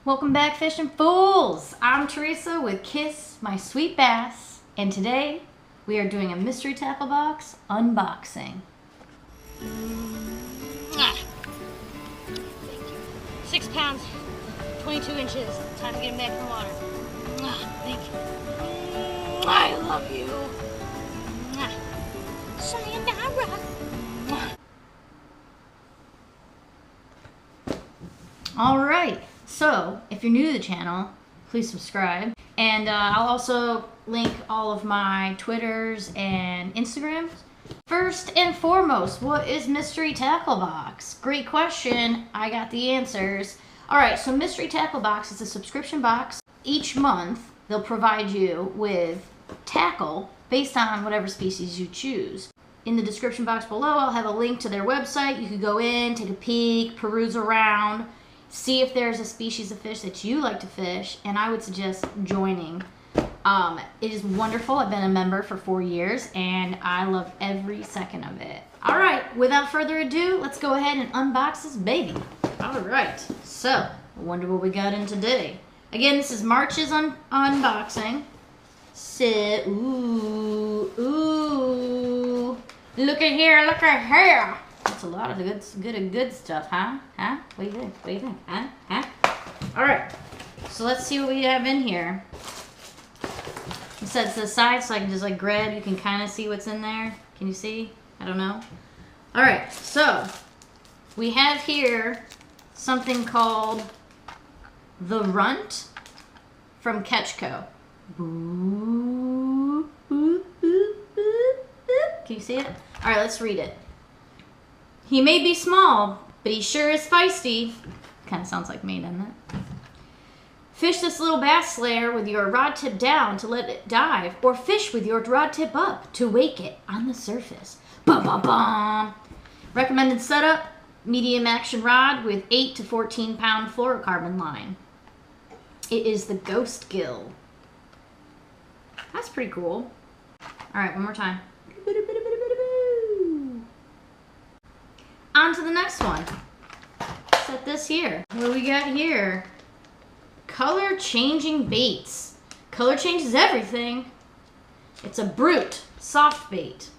Welcome back, fishing fools. I'm Teresa with Kiss My Sweet Bass, and today we are doing a mystery tackle box unboxing. Thank you. 6 pounds, 22 inches. Time to get him back in the water. Thank you. I love you. Sayonara. All right, so if you're new to the channel, please subscribe. And I'll also link all of my Twitters and Instagrams. First and foremost, what is Mystery Tackle Box? Great question. I got the answers. All right, so Mystery Tackle Box is a subscription box. Each month, they'll provide you with tackle based on whatever species you choose. In the description box below, I'll have a link to their website. You can go in, take a peek, peruse around, see if there's a species of fish that you like to fish, and I would suggest joining. It is wonderful. I've been a member for 4 years, and I love every second of it. All right, without further ado, let's go ahead and unbox this baby. All right, so I wonder what we got in today. Again, this is March's unboxing. Sit, ooh, look at here, look at here. That's a lot of good stuff, huh? Huh? What do you think? What do you think? Huh? Huh? All right, so let's see what we have in here. It sets to the side so I can just like grab. You can kind of see what's in there. Can you see? I don't know. All right, so we have here something called the Runt from Ketchco. Can you see it? All right, let's read it. He may be small, but he sure is feisty. Kind of sounds like me, doesn't it? Fish this little bass slayer with your rod tip down to let it dive, or fish with your rod tip up to wake it on the surface. Bum, bum, bum. Recommended setup, medium action rod with 8 to 14 pound fluorocarbon line. It is the Ghost Gill. That's pretty cool. All right, one more time. On to the next one. Set this here. What do we got here? Color changing baits. Color changes everything. It's a Brute soft bait.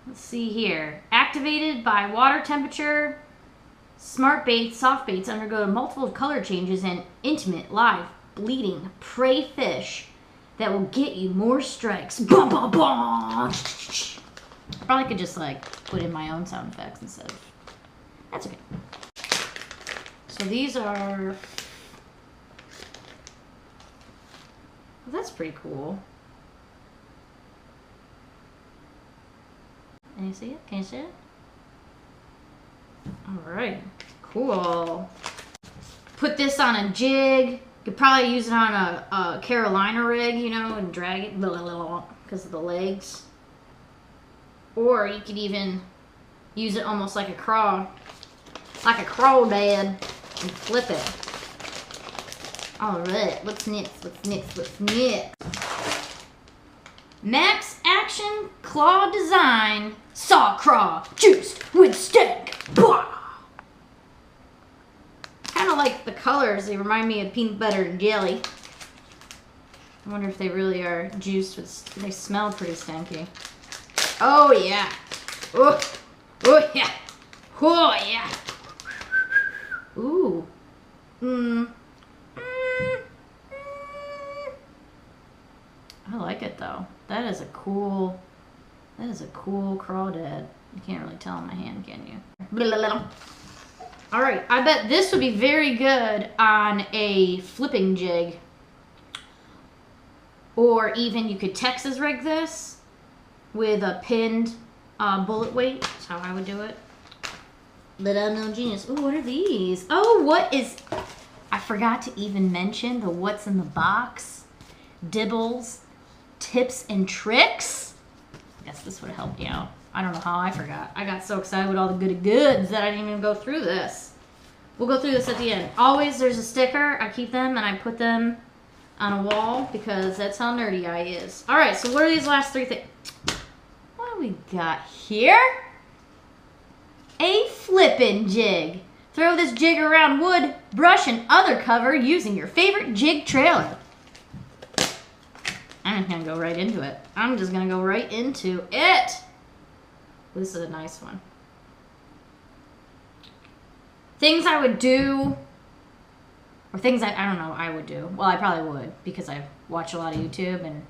Let's see here. Activated by water temperature. Smart baits, soft baits undergo multiple color changes and intimate, live, bleeding prey fish that will get you more strikes. Bum, bum, bum. Probably could just like put in my own sound effects instead of. That's okay. So these are. Well, that's pretty cool. Can you see it? Can you see it? All right, cool. Put this on a jig. You could probably use it on a Carolina rig, you know, and drag it because of the legs. Or you could even use it almost like a crawdad and flip it. All right, what's next? What's next? What's next? Max Action Claw Design Saw Craw Juiced with Steak. Kind of like the colors. They remind me of peanut butter and jelly. I wonder if they really are juiced with. They smell pretty stinky. Oh yeah. Oh, oh yeah. Oh yeah. Ooh. I like it though. That is a cool crawdad. You can't really tell on my hand, can you? All right, I bet this would be very good on a flipping jig. Or even you could Texas rig this with a pinned bullet weight. That's how I would do it. But I'm no genius. Ooh, what are these? Oh, what is... I forgot to even mention the what's in the box. Dibbles, tips, and tricks. I guess this would have helped you out. I don't know how I forgot. I got so excited with all the goody goods that I didn't even go through this. We'll go through this at the end. Always there's a sticker. I keep them and I put them on a wall because that's how nerdy I is. All right, so what are these last three things? What do we got here? A flippin' jig Throw this jig around wood, brush, and other cover using your favorite jig trailer. I'm just gonna go right into it. I'm just gonna go right into it. This is a nice one. Things I would do, or things I don't know I would do. Well, I probably would because I watch a lot of YouTube.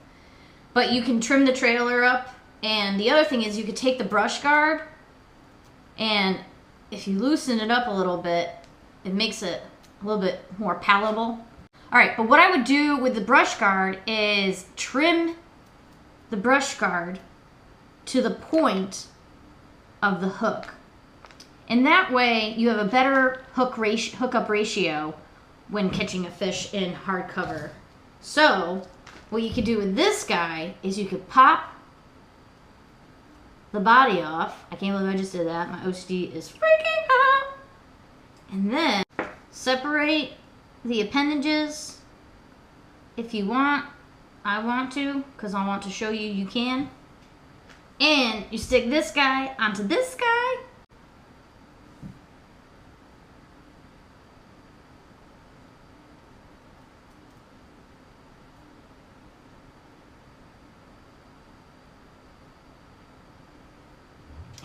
But you can trim the trailer up. And the other thing is you could take the brush guard, and if you loosen it up a little bit, it makes it a little bit more palatable. All right, but what I would do with the brush guard is trim the brush guard to the point of the hook. And that way you have a better hookup ratio when catching a fish in hardcover. So what you could do with this guy is you could pop the body off. I can't believe I just did that. My OCD is freaking out. And then separate the appendages if you want. I want to, because I want to show you you can. And you stick this guy onto this guy.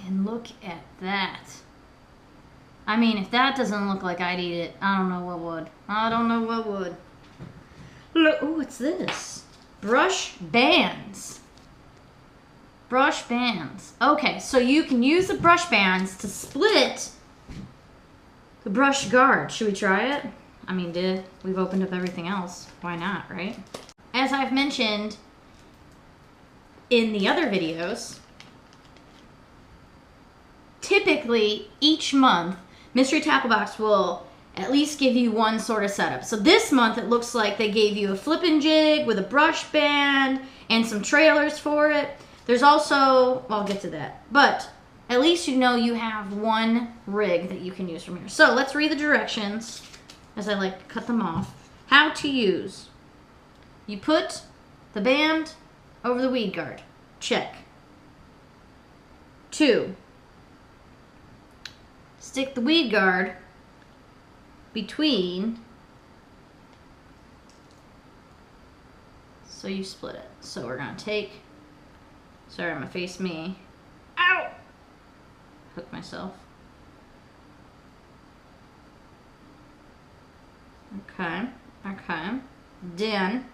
And look at that. I mean, if that doesn't look like I'd eat it, I don't know what would. I don't know what would. Look, oh, what's this? Brush bands. Brush bands. Okay, so you can use the brush bands to split the brush guard. Should we try it? I mean, we've opened up everything else. Why not, right? As I've mentioned in the other videos, typically each month, Mystery Tackle Box will at least give you one sort of setup. So this month it looks like they gave you a flipping jig with a brush band and some trailers for it. There's also, well, I'll get to that, but at least you know you have one rig that you can use from here. So let's read the directions as I like to cut them off. How to use. You put the band over the weed guard. Check. 2. Stick the weed guard between, so you split it. So we're gonna take, sorry, I'm gonna face me. Ow! Hook myself. Okay, okay. Then,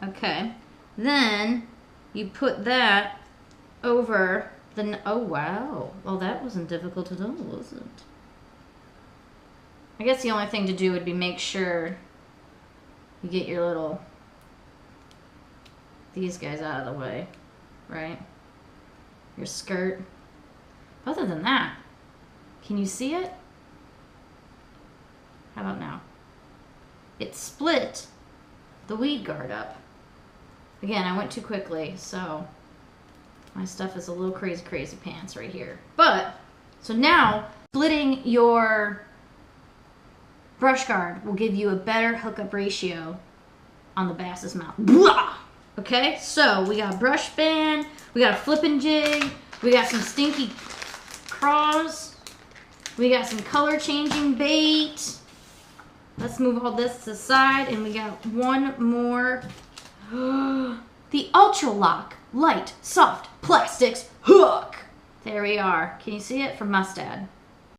okay. Then you put that over the, oh wow. Well, that wasn't difficult at all, was it? I guess the only thing to do would be make sure you get your little, these guys out of the way, right? Your skirt. Other than that, can you see it? How about now? It split the weed guard up. Again, I went too quickly, so my stuff is a little crazy pants right here. But, so now, splitting your brush guard will give you a better hookup ratio on the bass's mouth. Blah! Okay, so we got a brush band, we got a flipping jig, we got some stinky craws, we got some color changing bait. Let's move all this to the side, and we got one more. The Ultra Lock Light Soft Plastics Hook. There we are. Can you see it? From Mustad.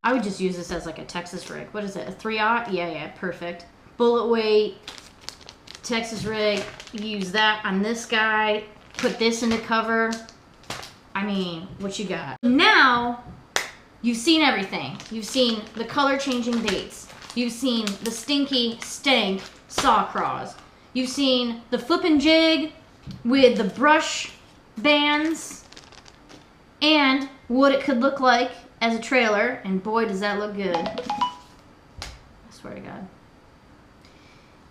I would just use this as like a Texas rig. What is it? A 3/0? Yeah, perfect. Bullet weight, Texas rig. Use that on this guy. Put this in the cover. I mean, what you got? Now, you've seen everything. You've seen the color changing baits. You've seen the stinky stank saw craws. You've seen the flippin' jig with the brush bands and what it could look like as a trailer, and boy does that look good. I swear to God.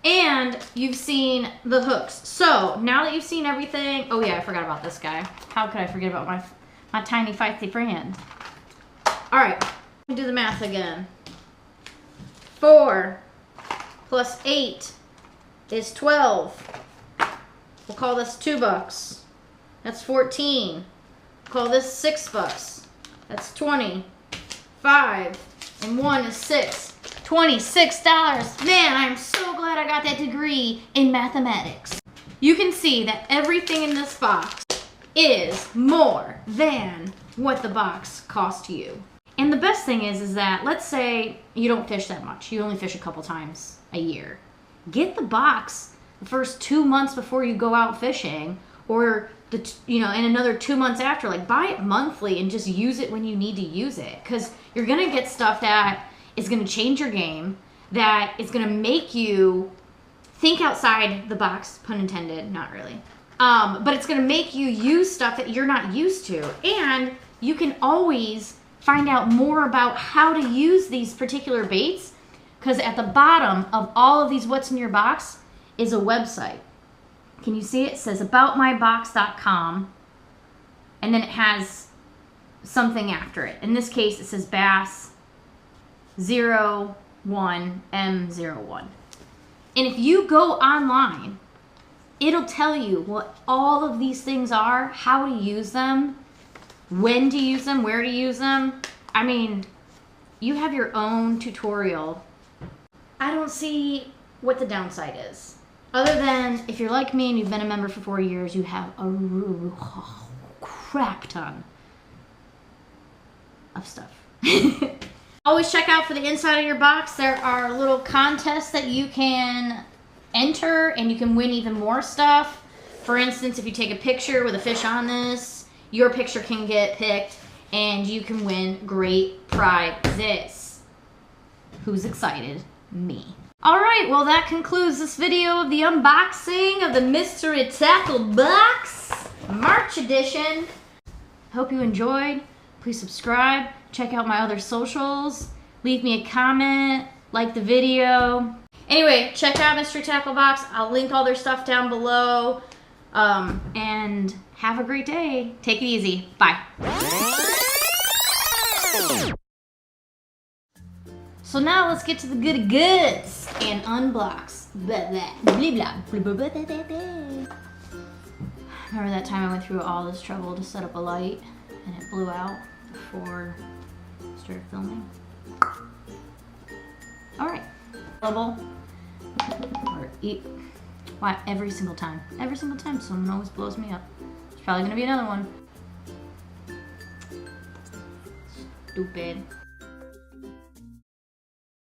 And you've seen the hooks. So now that you've seen everything, oh yeah, I forgot about this guy. How could I forget about my tiny feisty friend? All right, let me do the math again. 4 plus 8 is 12. We'll call this $2. That's 14. We'll call this $6. That's 20. 5 and 1 is 6. $26. Man, I'm so glad I got that degree in mathematics. You can see that everything in this box is more than what the box cost you. And the best thing is that, let's say you don't fish that much. You only fish a couple times a year. Get the box the first 2 months before you go out fishing, or in another 2 months after. Like, buy it monthly and just use it when you need to use it, because you're gonna get stuff that is gonna change your game, that is gonna make you think outside the box, pun intended, not really. But it's gonna make you use stuff that you're not used to, and you can always find out more about how to use these particular baits, because at the bottom of all of these what's in your box is a website. Can you see it? It says aboutmybox.com, and then it has something after it. In this case, it says Bass 01M01. And if you go online, it'll tell you what all of these things are, how to use them, when to use them, where to use them. I mean, you have your own tutorial. I don't see what the downside is. Other than, if you're like me and you've been a member for 4 years, you have a crap ton of stuff. Always check out for the inside of your box. There are little contests that you can enter, and you can win even more stuff. For instance, if you take a picture with a fish on this, your picture can get picked and you can win great prizes. Who's excited? Me. Alright, well that concludes this video of the unboxing of the Mystery Tackle Box March edition. Hope you enjoyed. Please subscribe. Check out my other socials. Leave me a comment. Like the video. Anyway, check out Mystery Tackle Box. I'll link all their stuff down below. And have a great day. Take it easy. Bye. So now let's get to the goody goods and unblocks. Blah, blah, blah, blah, blah, blah, blah, blah, blah. Remember that time I went through all this trouble to set up a light and it blew out before I started filming? Alright. Or eat. Why? Every single time. Every single time someone always blows me up. There's probably gonna be another one. Stupid.